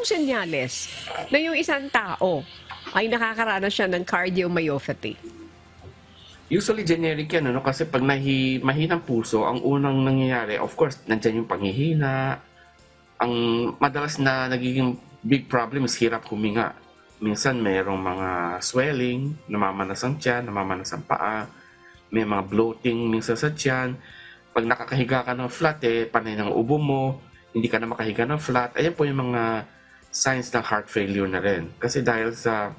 anong senyales na yung isang tao ay nakakaranas siya ng cardiomyopathy? Usually generic yan, ano? Kasi pag mahinang puso, ang unang nangyayari, of course, nandyan yung panghihina. Ang madalas na nagiging big problem is hirap huminga. Minsan mayroong mga swelling, namamanas ang tiyan, namamanas ang paa, may mga bloating minsan sa tiyan. Pag nakakahiga ka ng flat, panay ng ubo mo, hindi ka na makahiga ng flat, ayan po yung mga signs ng heart failure na rin. Kasi dahil sa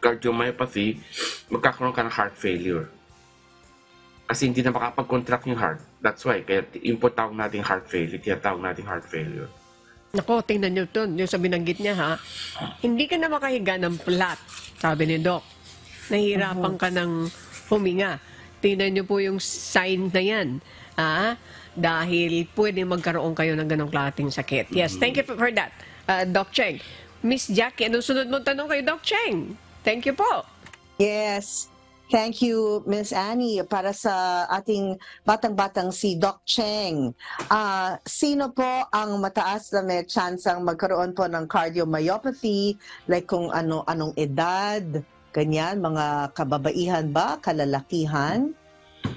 cardiomyopathy, magkakaroon ka ng heart failure. Kasi hindi na makapag-contract yung heart. That's why, kaya yung po tawag nating heart failure, kaya tawag nating heart failure. Nako, tingnan nyo to, yung sa binanggit niya ha. Hindi ka na makahiga ng flat, sabi ni Doc. Nahihirapan ka ng huminga. Tingnan nyo po yung sign na yan. Dahil pwede magkaroon kayo ng ganong klaseng sakit. Yes, thank you for that, Doc Cheng. Miss Jackie, anong sunod mong tanong kay Doc Cheng? Thank you po. Yes. Thank you, Miss Annie. Para sa ating batang-batang si Doc Cheng, sino po ang mataas na may chance ang magkaroon po ng cardiomyopathy? Like kung anong edad, ganyan, mga kababaihan ba, kalalakihan?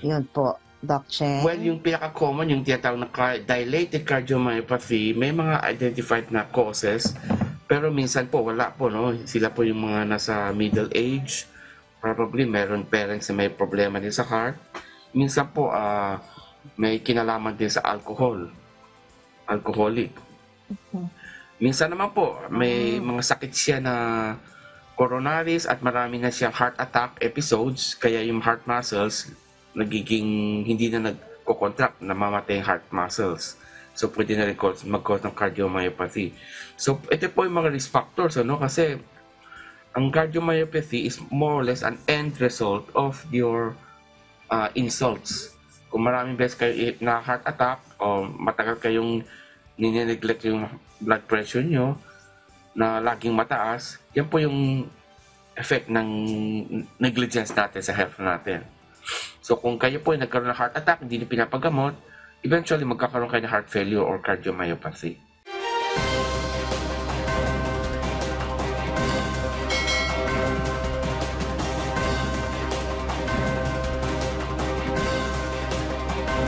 Yun po, Doc Cheng. Well, yung pinaka-common, yung tinatawag na dilated cardiomyopathy, may mga identified na causes, pero minsan po wala po, no? Sila po yung mga nasa middle age, probably meron parents na may problema din sa heart. Minsan po may kinalaman din sa alcoholic. Minsan naman po may mga sakit siya na coronaries at marami na siyang heart attack episodes, kaya yung heart muscles nagiging hindi na nagko-contract, namamatay yung heart muscles. So pwede na rin mag-cause ng cardiomyopathy. So ito po yung mga risk factors, ano? Kasi ang cardiomyopathy is more or less an end result of your insults. Kung maraming beses kayo na heart attack o matagal kayong nineglect yung blood pressure nyo na laging mataas, yan po yung effect ng negligence natin sa health natin. So kung kayo po ay nagkaroon ng heart attack, hindi nyo pinapagamot, eventually magkakaroon kayo ng heart failure or cardiomyopathy.